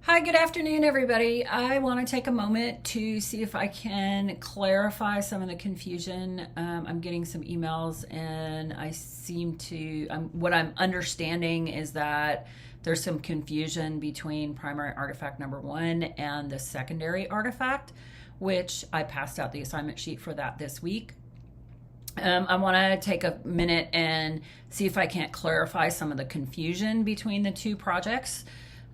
Hi, good afternoon, everybody. I want to take a moment to see if I can clarify some of the confusion. I'm getting some emails, and I seem to, what I'm understanding is that there's some confusion between primary artifact number one and the secondary artifact, which I passed out the assignment sheet for that this week. I want to take a minute and see if I can't clarify some of the confusion between the two projects.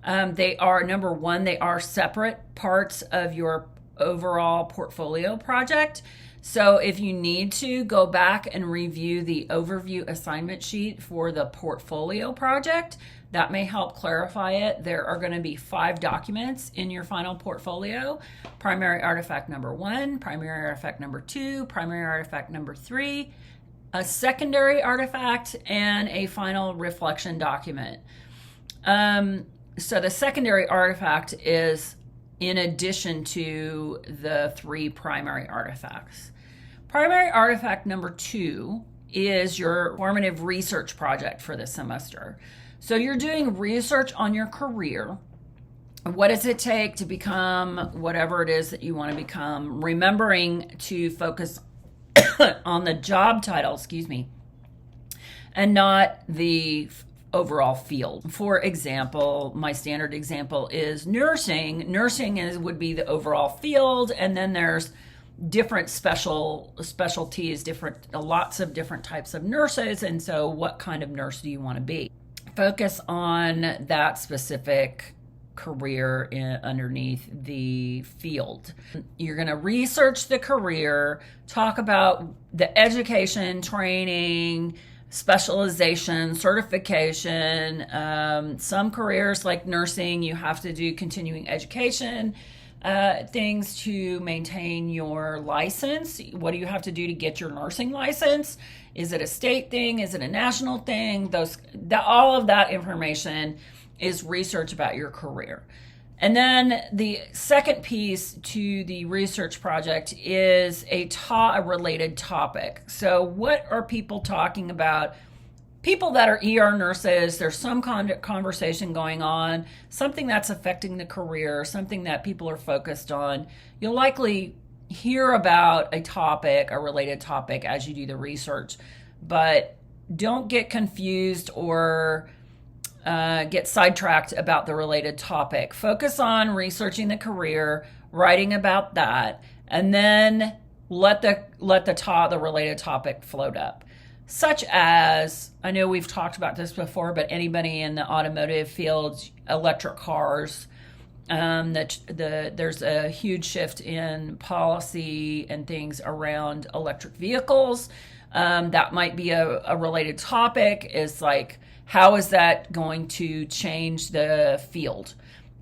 They are, number one, they are separate parts of your overall portfolio project. So if you need to go back and review the overview assignment sheet for the portfolio project, that may help clarify it. There are going to be 5 documents in your final portfolio: primary artifact number 1, primary artifact number 2, primary artifact number 3, a secondary artifact, and a final reflection document. So the secondary artifact is in addition to the 3 primary artifacts. Primary artifact number 2 is your formative research project for this semester. So you're doing research on your career. What does it take to become whatever it is that you want to become? Remembering to focus on the job title, and not the overall field. For example, my standard example is nursing. Nursing would be the overall field, and then there's different specialties, lots of different types of nurses, and so what kind of nurse do you want to be? Focus on that specific career underneath the field. You're going to research the career, talk about the education, training, specialization, certification. Some careers like nursing, you have to do continuing education things to maintain your license. What do you have to do to get your nursing license? Is it a state thing? Is it a national thing? All of that information is research about your career. And then the second piece to the research project is a related topic. So what are people talking about? People that are ER nurses, there's some conversation going on, something that's affecting the career, something that people are focused on. You'll likely hear about a related topic as you do the research, but don't get confused or get sidetracked about the related topic. Focus on researching the career, writing about that, and then let the related topic float up. Such as, I know we've talked about this before, but anybody in the automotive field, electric cars, there's a huge shift in policy and things around electric vehicles. That might be a related topic, is like, how is that going to change the field?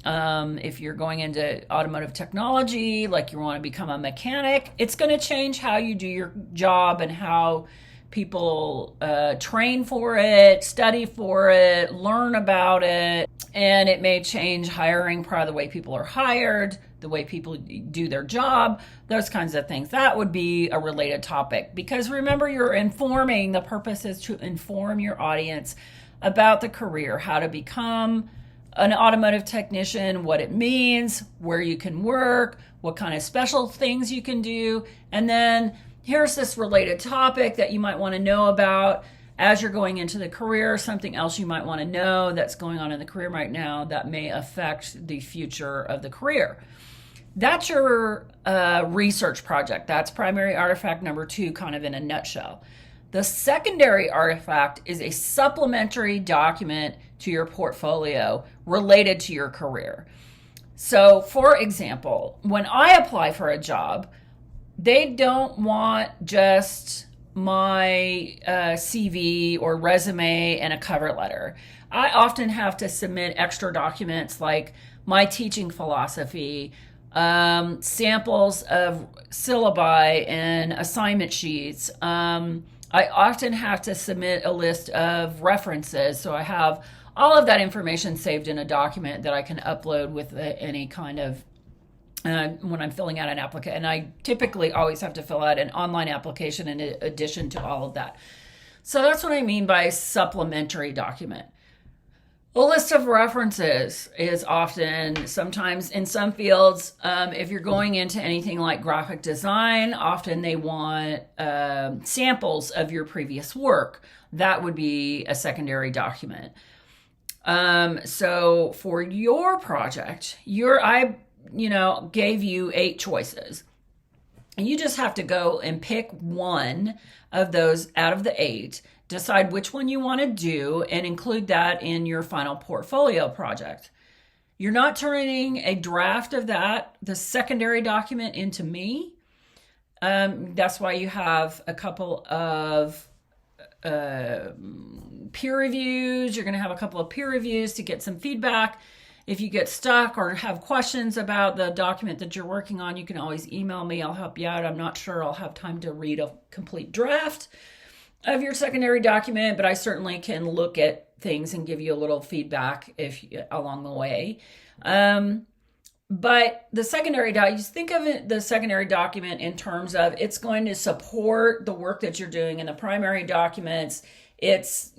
If you're going into automotive technology, like you want to become a mechanic, it's going to change how you do your job and how people train for it, study for it, learn about it. And it may change hiring, probably the way people are hired, the way people do their job, those kinds of things. That would be a related topic, because remember, the purpose is to inform your audience about the career, how to become an automotive technician, what it means, where you can work, what kind of special things you can do. And then here's this related topic that you might want to know about as you're going into the career, something else you might want to know that's going on in the career right now that may affect the future of the career. That's your research project. That's primary artifact number 2, kind of in a nutshell. The secondary artifact is a supplementary document to your portfolio related to your career. So, for example, when I apply for a job, they don't want just my CV or resume and a cover letter. I often have to submit extra documents like my teaching philosophy, samples of syllabi and assignment sheets. I often have to submit a list of references, so I have all of that information saved in a document that I can upload with any kind of when I'm filling out an application. And I typically always have to fill out an online application in addition to all of that. So that's what I mean by supplementary document. A list of references is often, sometimes in some fields, if you're going into anything like graphic design, often they want samples of your previous work. That would be a secondary document. So for your project, I gave you 8 choices. And you just have to go and pick one of those out of the 8, decide which one you want to do, and include that in your final portfolio project. You're not turning a draft of that, the secondary document, into me. That's why you have a couple of peer reviews. You're going to have a couple of peer reviews to get some feedback. If you get stuck or have questions about the document that you're working on, you can always email me. I'll help you out. I'm not sure I'll have time to read a complete draft of your secondary document, but I certainly can look at things and give you a little feedback along the way. But the secondary document, think of it, the secondary document in terms of it's going to support the work that you're doing. In the primary documents, it's,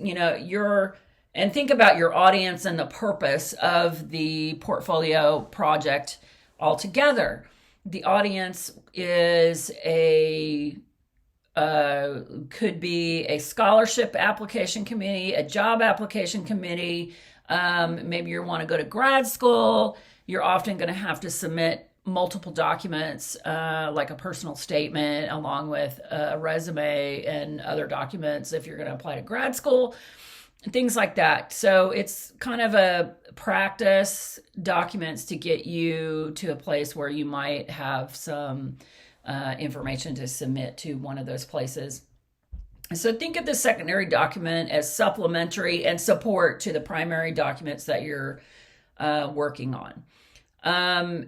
and think about your audience and the purpose of the portfolio project altogether. The audience is could be a scholarship application committee, a job application committee. Maybe you want to go to grad school. You're often going to have to submit multiple documents, like a personal statement, along with a resume and other documents if you're going to apply to grad school. Things like that. So it's kind of a practice documents to get you to a place where you might have some information to submit to one of those places. So think of the secondary document as supplementary and support to the primary documents that you're working on.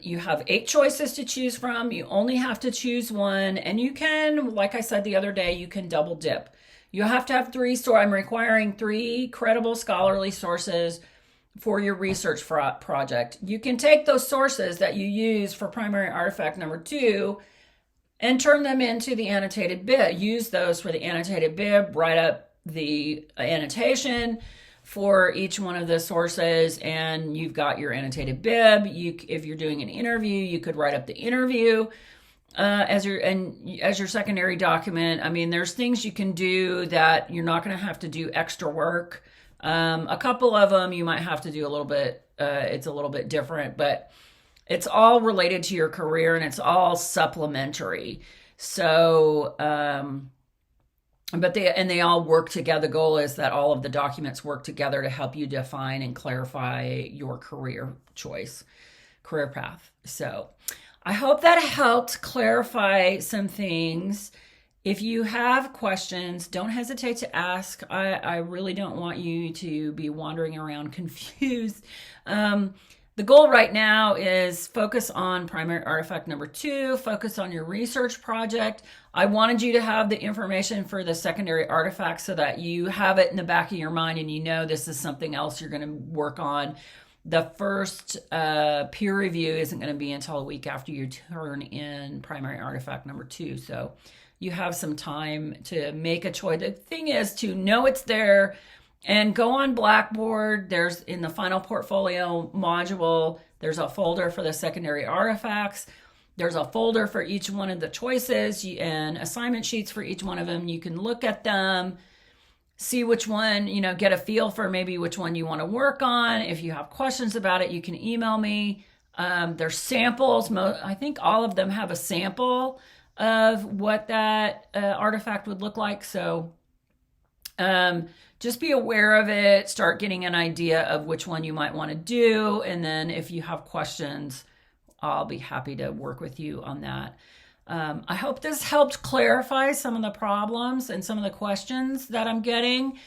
You have 8 choices to choose from. You only have to choose one, and you can, like I said the other day, you can double dip. You have to have 3. So I'm requiring 3 credible scholarly sources for your research project. You can take those sources that you use for primary artifact number 2 and turn them into the annotated bib. Use those for the annotated bib, write up the annotation for each one of the sources, and you've got your annotated bib. If you're doing an interview, you could write up the interview as your secondary document. I mean, there's things you can do that you're not going to have to do extra work. A couple of them you might have to do a little bit. It's a little bit different, but it's all related to your career and it's all supplementary. So, but they all work together. The goal is that all of the documents work together to help you define and clarify your career path. So I hope that helped clarify some things. If you have questions, don't hesitate to ask. I really don't want you to be wandering around confused. The goal right now is focus on primary artifact number 2, focus on your research project. I wanted you to have the information for the secondary artifacts so that you have it in the back of your mind and you know this is something else you're going to work on. The first peer review isn't going to be until a week after you turn in primary artifact number 2. So you have some time to make a choice. The thing is to know it's there and go on Blackboard. There's in the final portfolio module, there's a folder for the secondary artifacts. There's a folder for each one of the choices and assignment sheets for each one of them. You can look at them, see which one, get a feel for maybe which one you want to work on. If you have questions about it, you can email me. There's samples. I think all of them have a sample of what that artifact would look like. So just be aware of it, start getting an idea of which one you might want to do. And then if you have questions, I'll be happy to work with you on that. I hope this helped clarify some of the problems and some of the questions that I'm getting.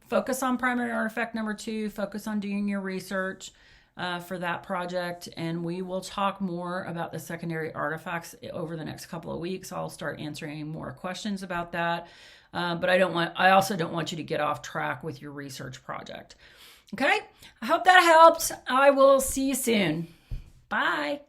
Focus on primary artifact number 2, focus on doing your research for that project. And we will talk more about the secondary artifacts over the next couple of weeks. I'll start answering more questions about that. But I also don't want you to get off track with your research project. Okay, I hope that helped. I will see you soon. Bye.